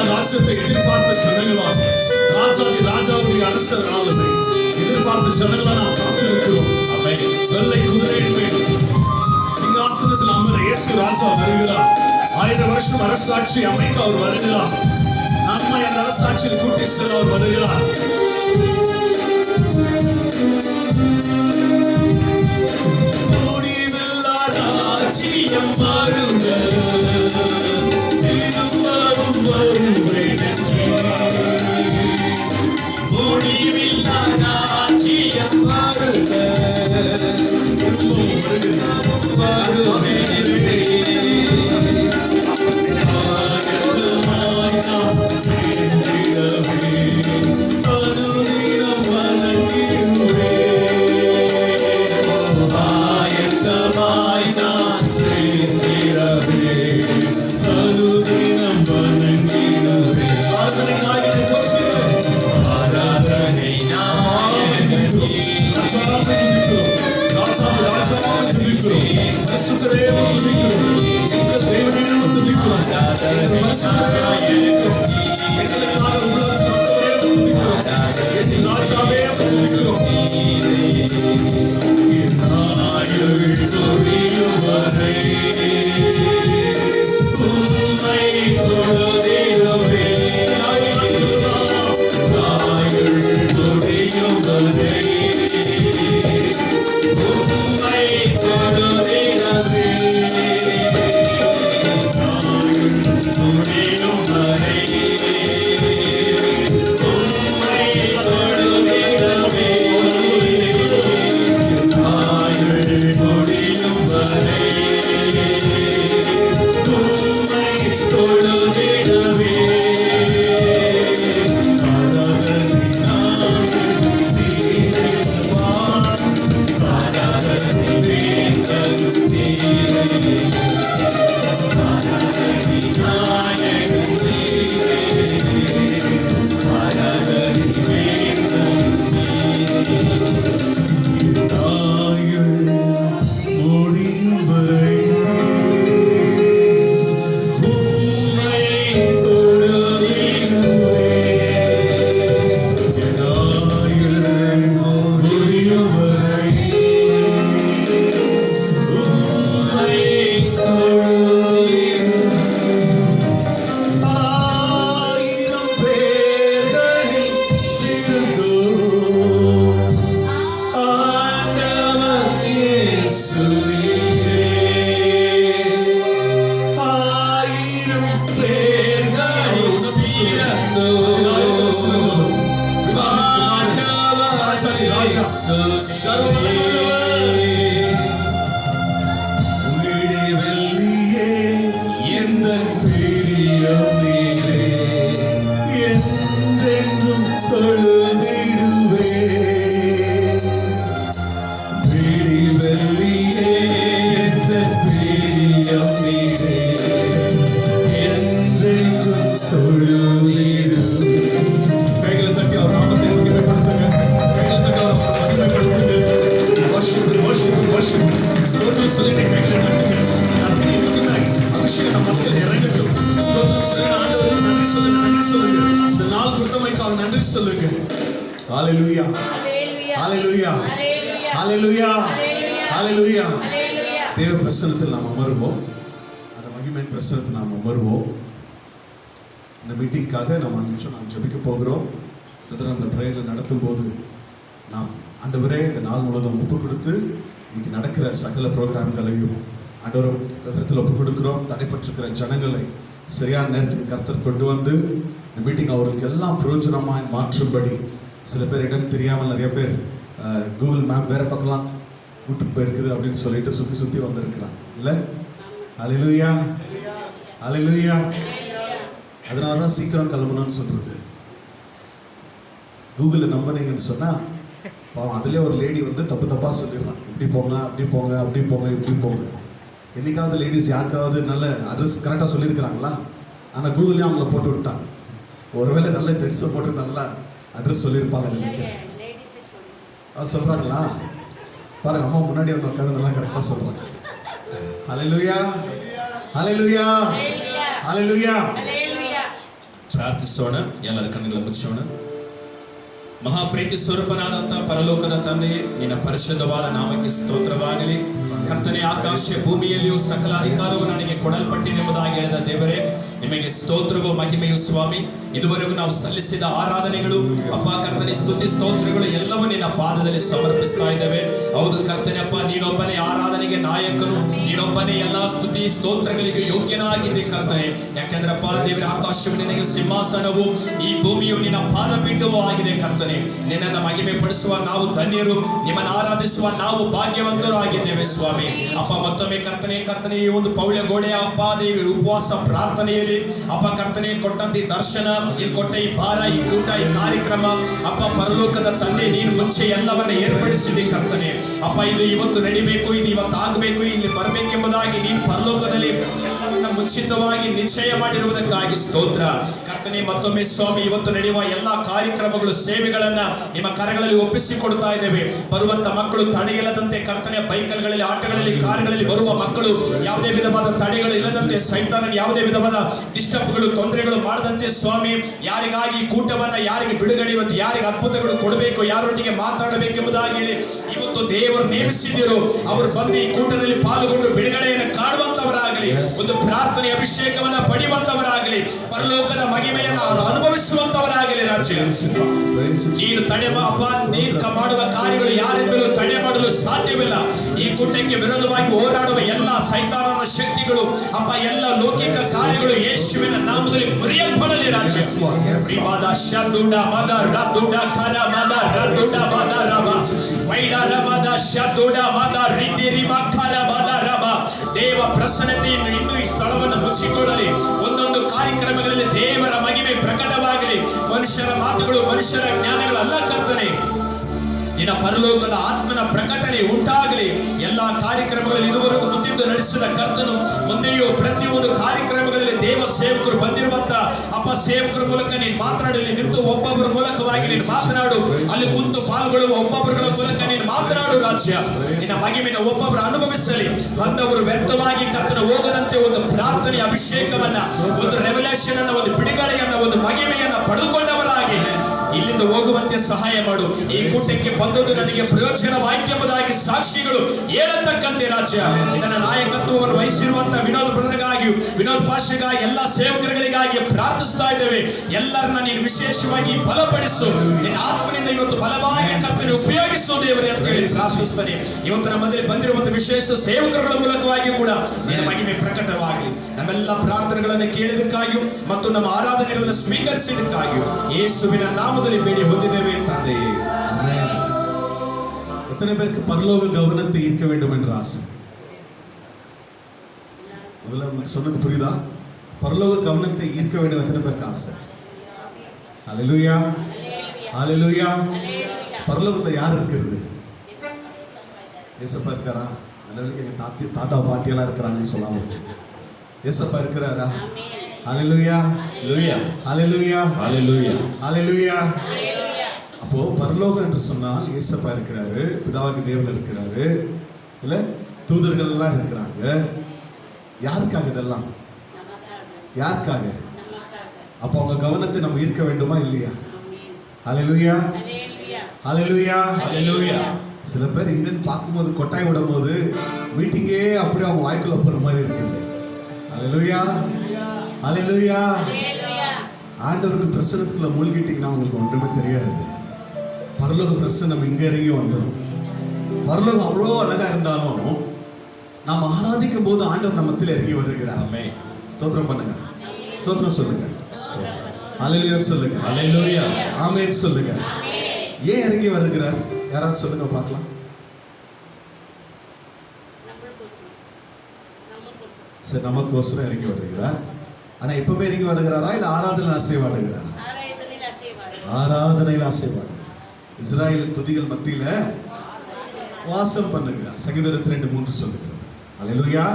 ராஜ்யத்தை எதிர்பார்த்த ஜனங்களா, ராஜாதி ராஜாவுடைய அரசர் ஆளுமை எதிர்பார்த்த ஜனங்களா நாம் காத்திருக்கிறோம். வெள்ளை குதிரையின் மேல் சிங்காசனத்தில் அமர இயேசு ராஜா வருகிறார். 1000 வருஷம் அரசாட்சி அமைக்க அவர் வருகிறார். நம்மை அந்த அரசாட்சியில் கூட்டி செல்ல அவர் வருகிறார். முடிவில்லா ராஜ்யம் வருக, திரும்பவும் வருவேன் என்று. முடிவில்லா ராஜ்யம் வருக, திரும்பவும் வருவேன் என்று. Hallelujah. Hallelujah. Hallelujah. Hallelujah. தேவ பிரசன்னத்தில் நாம் அமருவோம். அந்த மகிமையின் பிரசன்னத்தில் நாம் அமருவோம். இந்த மீட்டிங்காக நாம் 5 நிமிஷம் நாம் ஜெபிக்க போகிறோம். இந்த பிரேயரில் நடத்தும் போது நாம் ஆண்டவரே இந்த நாள் முழுவதும் ஒப்பு கொடுத்து இன்னைக்கு நடக்கிற சகல ப்ரோக்ராம்களையும் ஆண்டவரும் கருத்தில் ஒப்பு கொடுக்கிறோம். தடைப்பட்டிருக்கிற ஜனங்களை சரியான நேரத்துக்கு கர்த்தர் கொண்டு வந்து இந்த மீட்டிங் அவர்களுக்கு எல்லாம் பிரயோஜனமாக மாற்றும்படி சில பேர் இடம் தெரியாமல் நிறைய பேர் கூகுள் மேப் வேறு பக்கம்லாம் கூட்டு போயிருக்குது அப்படின்னு சொல்லிட்டு சுற்றி வந்திருக்கிறான் இல்லை? அல்லேலூயா, அல்லேலூயா. அதனால தான் சீக்கிரம் கிளம்பணும்னு சொல்கிறது. கூகுளில் நம்பினீங்கன்னு சொன்னால் அதுலேயே ஒரு லேடி வந்து தப்பாக சொல்லிடுறான், இப்படி போங்க அப்படி போங்க அப்படி போங்க இப்படி போங்க. என்னைக்காவது லேடிஸ் யாருக்காவது நல்ல அட்ரஸ் கரெக்டாக சொல்லியிருக்கிறாங்களா? ஆனால் கூகுள்லேயும் அவங்கள போட்டு விட்டாங்க. ஒருவேளை நல்ல ஜென்ஸை போட்டு நல்லா அட்ரஸ் சொல்லியிருப்பாங்க நினைக்கிறேன். அது சொல்கிறாங்களா? பாருங்க, அம்மா முன்னாடி வந்து உட்காந்து நல்லா கரெக்டாக சொல்கிறாங்க. அல்லேலூயா, அல்லேலூயா, அல்லேலூயா. ಪ್ರಾರ್ಥಿಸೋಣ. ಎಲ್ಲರ ಕಣ್ಣುಗಳ ಮುಚ್ಚೋಣ. ಮಹಾಪ್ರೀತಿ ಸ್ವರೂಪನಾದಂಥ ಪರಲೋಕದ ತಂದೆಯೇ, ನಿನ್ನ ಪರಿಶುದ್ಧವಾದ ನಾಮಕ್ಕೆ ಸ್ತೋತ್ರವಾಗಲಿ. ಕರ್ತನೆ, ಆಕಾಶ ಭೂಮಿಯಲ್ಲಿಯೂ ಸಕಲ ಅಧಿಕಾರವು ನನಗೆ ಕೊಡಲ್ಪಟ್ಟಿದೆಂಬುದಾಗಿ ಹೇಳಿದ ದೇವರೇ, ನಿಮಗೆ ಸ್ತೋತ್ರವೂ ಮಹಿಮೆಯು ಸ್ವಾಮಿ. ಇದುವರೆಗೂ ನಾವು ಸಲ್ಲಿಸಿದ ಆರಾಧನೆಗಳು ಅಪ್ಪ ಕರ್ತನೆ, ಸ್ತುತಿ ಸ್ತೋತ್ರಗಳು ಎಲ್ಲವೂ ನಿನ್ನ ಪಾದದಲ್ಲಿ ಸಮರ್ಪಿಸ್ತಾ ಇದ್ದೇವೆ. ಹೌದು ಕರ್ತನೆ ಅಪ್ಪ, ನೀನೊಬ್ಬನೇ ಆರಾಧನೆಗೆ ನಾಯಕನು, ನೀನೊಬ್ಬನೇ ಎಲ್ಲಾ ಸ್ತುತಿ ಸ್ತೋತ್ರಗಳಿಗೆ ಯೋಗ್ಯನಾಗಿದ್ದೆ ಕರ್ತನೆ. ಯಾಕೆಂದ್ರಪ್ಪ ದೇವರ, ಆಕಾಶವು ನಿನಗೆ ಸಿಂಹಾಸನವು, ಈ ಭೂಮಿಯು ನಿನ್ನ ಪಾದಪೀಠವೂ ಆಗಿದೆ ಕರ್ತನೆ. ನಿನ್ನನ್ನು ಮಹಿಮೆ ಪಡಿಸುವ ನಾವು ಧನ್ಯರು, ನಿಮ್ಮನ್ನು ಆರಾಧಿಸುವ ನಾವು ಭಾಗ್ಯವಂತರು ಆಗಿದ್ದೇವೆ ಸ್ವಾಮಿ. ಅಪ್ಪ ಮತ್ತೊಮ್ಮೆ ಕರ್ತನೆ ಈ ಒಂದು ಪೌಳ್ಯ ಗೋಡೆಯ ಅಪ್ಪ ದೇವಿ ಉಪವಾಸ ಪ್ರಾರ್ಥನೆಯಲ್ಲಿ ಅಪ್ಪ ಕರ್ತನೆ ಕೊಟ್ಟಂತೆ ದರ್ಶನ, ನೀನು ಕೊಟ್ಟ ಈ ಭಾರ, ಈ ಕೂಟ, ಈ ಕಾರ್ಯಕ್ರಮ ಅಪ್ಪ ಪರಲೋಕದ ತಂದೆ, ನೀನು ಮುಂಚೆ ಎಲ್ಲವನ್ನ ಏರ್ಪಡಿಸಿದೆ ಕರ್ತನೆ. ಅಪ್ಪ ಇದು ಇವತ್ತು ನಡಿಬೇಕು, ಇದು ಇವತ್ತು ಆಗಬೇಕು, ಇಲ್ಲಿ ಬರಬೇಕೆಂಬುದಾಗಿ ನೀನು ಪರಲೋಕದಲ್ಲಿ ಎಲ್ಲವನ್ನ ಮುಂಚಿತವಾಗಿ ನಿಶ್ಚಯ ಮಾಡಿರುವುದಕ್ಕಾಗಿ ಸ್ತೋತ್ರ ಕರ್ತನೆ. ಮತ್ತೊಮ್ಮೆ ಸ್ವಾಮಿ, ಇವತ್ತು ನಡೆಯುವ ಎಲ್ಲಾ ಕಾರ್ಯಕ್ರಮಗಳು, ಸೇವೆಗಳನ್ನ ನಿಮ್ಮ ಕರಗಳಲ್ಲಿ ಒಪ್ಪಿಸಿಕೊಡ್ತಾ ಇದ್ದೇವೆ. ಬರುವಂತ ಮಕ್ಕಳು ತಡೆಯಿಲ್ಲದಂತೆ ಕರ್ತನೆ, ಬೈಕಲ್ಗಳಲ್ಲಿ, ಆಟಗಳಲ್ಲಿ, ಕಾರುಗಳಲ್ಲಿ ಬರುವ ಮಕ್ಕಳು ಯಾವುದೇ ವಿಧವಾದ ತಡೆಗಳು ಇಲ್ಲದಂತೆ, ಸೈತಾನನ ಯಾವುದೇ ವಿಧವಾದ ಡಿಸ್ಟರ್ಬ್ಗಳು, ತೊಂದರೆಗಳು ಮಾಡದಂತೆ ಸ್ವಾಮಿ, ಯಾರಿಗಾಗಿ ಕೂಟವನ್ನ, ಯಾರಿಗೆ ಬಿಡುಗಡೆ, ಇವತ್ತು ಯಾರಿಗೆ ಅದ್ಭುತಗಳು ಕೊಡಬೇಕು, ಯಾರೊಟ್ಟಿಗೆ ಮಾತನಾಡಬೇಕೆಂಬುದಾಗಿ ಹೇಳಿ ಇವತ್ತು ದೇವರು ನೇಮಿಸಿದಿರು. ಅವರು ಬಂದು ಈ ಕೂಟದಲ್ಲಿ ಪಾಲ್ಗೊಂಡು ಬಿಡುಗಡೆಯನ್ನು ಕಾಣುವಂತವರಾಗಲಿ, ಒಂದು ಪ್ರಾರ್ಥನೆ ಅಭಿಷೇಕವನ್ನ ಪಡೆಯುವಂತವರಾಗಲಿ, ಪರಲೋಕದ ಮಹಿಮೆಯನ್ನು ಅವರು ಅನುಭವಿಸುವಂತವರಾಗಲಿ. ರಾಜ್ಯ ನೀನು ನೀನು ಮಾಡುವ ಕಾರ್ಯಗಳು ಯಾರಿಂದಲೂ ತಡೆ ಮಾಡಲು ಸಾಧ್ಯವಿಲ್ಲ. ಈ ಕೂಟಕ್ಕೆ ವಿರೋಧವಾಗಿ ಹೋರಾಡುವ ಎಲ್ಲ ಸೈತಾನನ ಶಕ್ತಿಗಳು ಅಪ್ಪ, ಎಲ್ಲ ಲೌಕಿಕ ಕಾರ್ಯಗಳು ಯೇಸುವಿನ ನಾಮದಲ್ಲಿ ಮುರಿಯಲ್ಪಡಲಿ. ರಾಜ್ಯ ದೇವ ಪ್ರಸನ್ನತೆಯಿಂದ ಇನ್ನೂ ಈ ಸ್ಥಳವನ್ನು ಮುಚ್ಚಿಕೊಳ್ಳಲಿ. ಒಂದೊಂದು ಕಾರ್ಯಕ್ರಮಗಳಲ್ಲಿ ದೇವರ ಮಹಿಮೆ ಪ್ರಕಟವಾಗಲಿ. ಮನುಷ್ಯರ ಮಾತುಗಳು, ಮನುಷ್ಯರ ಜ್ಞಾನಗಳು ಅಲ್ಲ ಕರ್ತನೆ, ನಿನ್ನ ಪರಲೋಕದ ಆತ್ಮನ ಪ್ರಕಟಣೆ ಉಂಟಾಗಲಿ. ಎಲ್ಲಾ ಕಾರ್ಯಕ್ರಮಗಳಲ್ಲಿ ಇದುವರೆಗೂ ಮುಂದಿದ್ದು ನಡೆಸಿದ ಕರ್ತನು ಮುಂದೆಯೂ ಪ್ರತಿಯೊಂದು ಕಾರ್ಯಕ್ರಮಗಳಲ್ಲಿ ದೇವ ಸೇವಕರು ಬಂದಿರುವಂತ ಅಪ್ಪ ಸೇವಕರ ಮೂಲಕ ನೀನು ಮಾತನಾಡಲಿ. ನಿಂತು ಒಬ್ಬೊಬ್ಬರ ಮೂಲಕವಾಗಿ ನೀನು ಮಾತನಾಡು, ಅಲ್ಲಿ ಕುಂತು ಪಾಲ್ಗೊಳ್ಳುವ ಒಬ್ಬೊಬ್ಬರ ಮೂಲಕ ನೀನು ಮಾತನಾಡು. ರಾಜ್ಯ ನಿನ್ನ ಮಹಿಮೆನ ಒಬ್ಬೊಬ್ಬರು ಅನುಭವಿಸಲಿ. ಬಂದವರು ವ್ಯರ್ಥವಾಗಿ ಕರ್ತನ ಹೋಗದಂತೆ ಒಂದು ಪ್ರಾರ್ಥನೆ ಅಭಿಷೇಕವನ್ನ, ಒಂದು ರೆವಲ್ಯೂಷನ್ ಅನ್ನ, ಒಂದು ಬಿಡುಗಡೆಯನ್ನ, ಒಂದು ಮಹಿಮೆಯನ್ನ ಪಡೆದುಕೊಂಡವರಾಗಿ ಇಲ್ಲಿಂದ ಹೋಗುವಂತೆ ಸಹಾಯ ಮಾಡು. ಈ ಕೂಟಕ್ಕೆ ಬಂದದ್ದು ನನಗೆ ಪ್ರಯೋಜನವಾಯ್ತೆಂಬುದಾಗಿ ಸಾಕ್ಷಿಗಳು ಹೇಳತಕ್ಕಂತೆ ರಾಜ್ಯ ಇದನ್ನ ನಾಯಕತ್ವವನ್ನು ವಹಿಸಿರುವಂತಹ ವಿನೋದ್ ಬ್ರದರ್ಗಾಗಿಯೂ, ವಿನೋದ್ ಪಾಷೆಗಾಗಿ, ಎಲ್ಲ ಸೇವಕರುಗಳಿಗಾಗಿ ಪ್ರಾರ್ಥಿಸ್ತಾ ಇದ್ದೇವೆ. ಎಲ್ಲರನ್ನ ನೀನು ವಿಶೇಷವಾಗಿ ಬಲಪಡಿಸು. ನಿನ್ನ ಆತ್ಮನಿಂದ ಇವತ್ತು ಬಲವಾಗಿ ಕರ್ತನೆ ಉಪಯೋಗಿಸು ದೇವರೇ ಅಂತ ಹೇಳಿ ಪ್ರಾರ್ಥಿಸ್ತಾನೆ. ಇವತ್ತು ನಮ್ಮಲ್ಲಿ ಬಂದಿರುವಂತಹ ವಿಶೇಷ ಸೇವಕರುಗಳ ಮೂಲಕವಾಗಿ ಕೂಡ ನಿನ್ನ ಮಹಿಮೆ ಪ್ರಕಟವಾಗಲಿ. ನಮ್ಮೆಲ್ಲ ಪ್ರಾರ್ಥನೆಗಳನ್ನು ಕೇಳಿದಕ್ಕಾಗಿಯೂ ಮತ್ತು ನಮ್ಮ ಆರಾಧನೆಗಳನ್ನು ಸ್ವೀಕರಿಸಿದಕ್ಕಾಗಿಯೂ ಯೇಸುವಿನ ನಾಮದಲ್ಲಿ ಬೇಡಿ ಹೊಂದಿದ್ದೇವೆ ತಂದೆಯೇ. எத்தனை பேருக்கு பரலோக கவனத்தை ஈர்க்க வேண்டும் என்ற ஆசை? முதல்ல உங்களுக்கு சொன்னது புரியுதா? பரலோக கவனத்தை ஈர்க்க வேண்டும் எத்தனை பேருக்கு ஆசை? அல்லேலூயா, அல்லேலூயா. பரலோகத்துல யார் இருக்கிறது? ஏசப்பா இருக்காரா? அல்லேலூயா. எங்க தாத்தா பாட்டி எல்லாம் இருக்கிறாங்கன்னு சொல்லாம ஏசப்பா இருக்கிறாரா? அல்லேலூயா, அல்லேலூயா, அல்லேலூயா, அல்லேலூயா, அல்லேலூயா. அப்போ பரலோகம் என்று சொன்னால் ஏசப்பா இருக்கிறாரு, பிதாவாகிய தேவன் இருக்கிறாரு, இல்ல தூதர்கள் எல்லாம் இருக்கிறாங்க. யாருக்காக இதெல்லாம்? யாருக்காக? அப்போ அவங்க கவனத்தை நம்ம ஈர்க்க வேண்டுமா இல்லையா? அல்லேலூயா, அல்லேலூயா, அல்லேலூயா. சில பேர் இங்க பார்க்கும்போது கொட்டாய் விடும் போது மீட்டிங்கே அப்படியே அவங்க வாய்க்குள்ள போற மாதிரி இருக்குது. அல்லேலூயா, அல்லேலூயா. ஆண்டவருக்கு பிரசன்னத்துக்குள்ள மூழ்கிட்டீங்கன்னா உங்களுக்கு ஒன்றுமே தெரியாது. பரலோக பிரசன்னம் இங்க இறங்கி வந்துடும். பரலோகம் அவ்வளோ அழகா இருந்தாலும் நாம் ஆராதிக்கும் போது ஆண்டவர் நம்ம மத்தியில் இறங்கி வருகிறார். ஸ்தோத்திரம் பண்ணுங்க. ஸ்தோத்திரம் சொல்லுங்க. ஹalleluya சொல்லுங்க. ஹalleluya. ஆமென் சொல்லுங்க. ஏன் இறங்கி வருகிறார்? யாராவது சொல்லுங்க பார்க்கலாம். சரி, நமக்கோசரம் இறங்கி வருகிறார். ஆனா எப்பவுமே இறங்கி வருகிறாரா இல்ல ஆராதனையில் அசைவாடுகிறாரா? ஆராதனையில் அசைவாடுகிறார். இஸ்ராயேலின் துதிகள் மத்தியில வாசம் பண்ணுகிறார். சங்கீதம் 22:3 சொல்லுகிறது. ஹalleluya.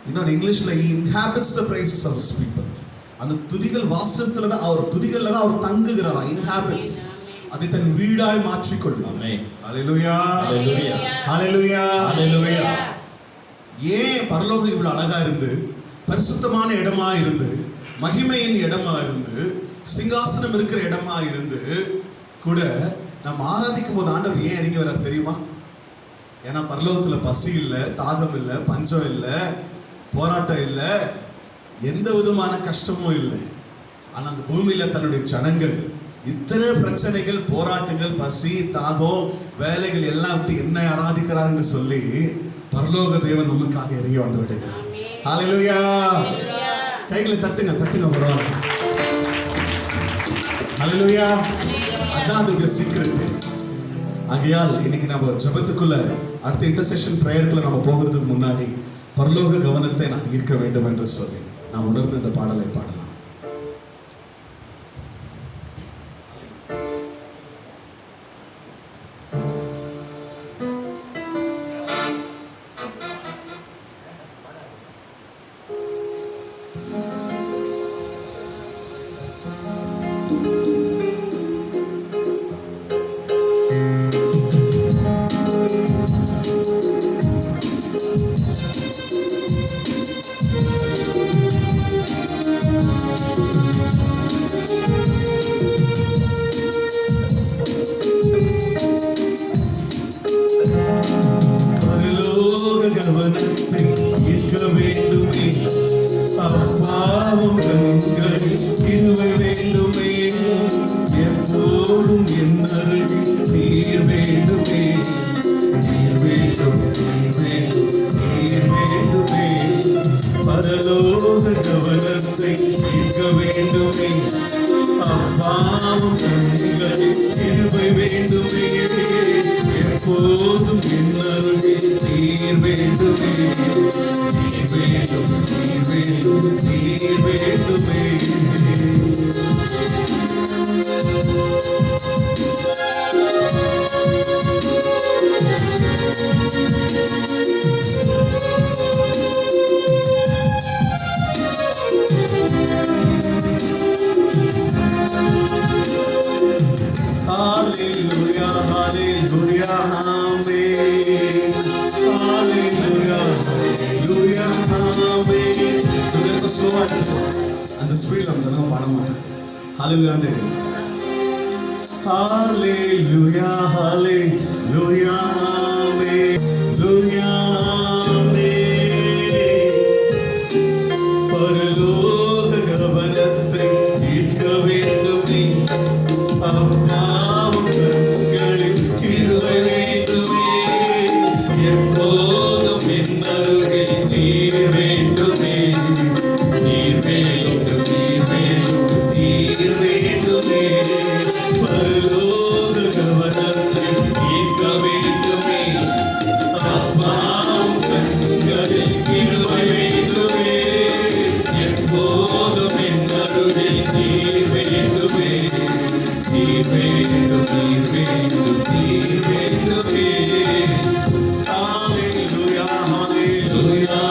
இன்னொரு இங்கிலீஷ்ல he inhabits the praises of his people. அந்த துதிகள் வாசத்துல தான், அவர் துதிகள்ல தான் அவர் தங்குகிறாரா. inhabits, அதை தன் வீடாய் மாற்றிக்கொள்ளும். ஆமென். ஹalleluya. ஹalleluya. ஹalleluya. ஹalleluya. ஏன் பரலோகம் இவ்வளவு அழகா இருந்து, பரிசுத்தமான இடமா இருந்து, மகிமையின் இடமா இருந்து, சிங்காசனம் இருக்கிற இடமா இருந்து கூட நம்ம ஆராதிக்கும் போது ஆண்டவர் ஏன் இறங்கி வர்றார் தெரியுமா? ஏன்னா பரலோகத்துல பசி இல்லை, தாகம் இல்லை, பஞ்சம் இல்லை, போராட்டம் இல்லை, எந்த விதமான கஷ்டமும் இல்லை. ஆனா அந்த பூமியில தன்னுடைய ஜனங்கள் இத்தனை பிரச்சனைகள், போராட்டங்கள், பசி, தாகம், வேலைகள் எல்லாம் விட்டு என்ன ஆராதிக்கிறார்னு சொல்லி பரலோக தேவன் நமக்காக இறங்கி வந்து விடுகிறார். ஹalleluya. கைகளை தட்டுங்க, தட்டுங்க பரவாயில்ல. ஹalleluya. அதான் அதுக்கு சீக்ரெட். ஆகையால் இன்னைக்கு நம்ம ஜெபத்துக்குள்ள, அடுத்த இன்டர்செஷன் பிரேயருக்குள்ள நம்ம போகிறதுக்கு முன்னாடி பரலோக கவனத்தை நான் ஈர்க்க வேண்டும் என்று சொல்லி நாம் உணர்ந்து இந்த பாடலை பாடலாம். கவனத்தை ஈர்க்க வேண்டுமே, அப்பாவும் கண்களில் கிருபை வேண்டுமே, எப்போதும் என் அருகில் நீர் வேண்டுமே, நீர் வேண்டும், நீர் வேண்டும், நீர் வேண்டுமே, பரலோக கவனத்தை ஈர்க்க வேண்டுமே, அப்பாவும் கண்களில் கிருபை வேண்டுமே, எப்போதும் என் அருகில் நீர் வேண்டுமே, நீர் வேண்டும், நீர் வேண்டும், நீர் வேண்டுமே. Hallelujah, hallelujah, amen. Hallelujah, hallelujah, amen. இதற்கு ஸ்லோவா அந்த ஸ்பீட்ல நம்ம சொல்ல பாட மாட்டோம். ஹalleluya கேளுங்க. Hallelujah, hallelujah, amen. Hallelujah, amen. பரலோக கவனத்தை ஈர்க்க வேண்டுமே, அப்பாவும் கண்களில் கிருபை வேண்டுமே, எப்போதும் என் அருகில் நீர் வேண்டுமே, நீர் வேண்டும், நீர் வேண்டும், நீர் வேண்டுமே, பரலோக கவனத்தை ஈர்க்க வேண்டுமே, அப்பாவும் கண்களில் கிருபை வேண்டுமே, எப்போதும் என் அருகில் நீர் வேண்டுமே, நீர் வேண்டும், நீர் வேண்டும், நீர் வேண்டுமே. ஹalleluya, ஹalleluya.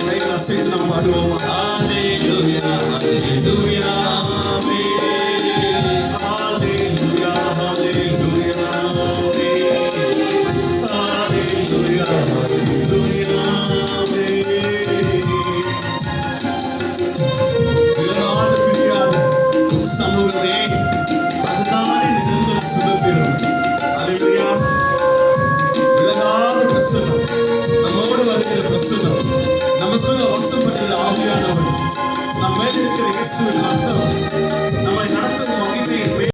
கைகளை அசைத்து நாம் பாடுவோம். ஹalleluya, ஹalleluya, ஆமென். ஹalleluya, ஹalleluya, ஆமென். ஹalleluya, ஹalleluya, ஆமென். விலகாத பிரியாத உம் சமூகமே, அதுதானே நிரந்தர சுதந்திரம். ஹalleluya. விலகாத பிரசன்னம், நம்மோடு வருகிற பிரசன்னம், நமக்குள்ள வாசம் பண்ணுகிற ஆவியானவர், நம்ம மேல் இருக்கிற இயேசுவின் ரத்தம் நம்மை நடத்தும் மகிமையின்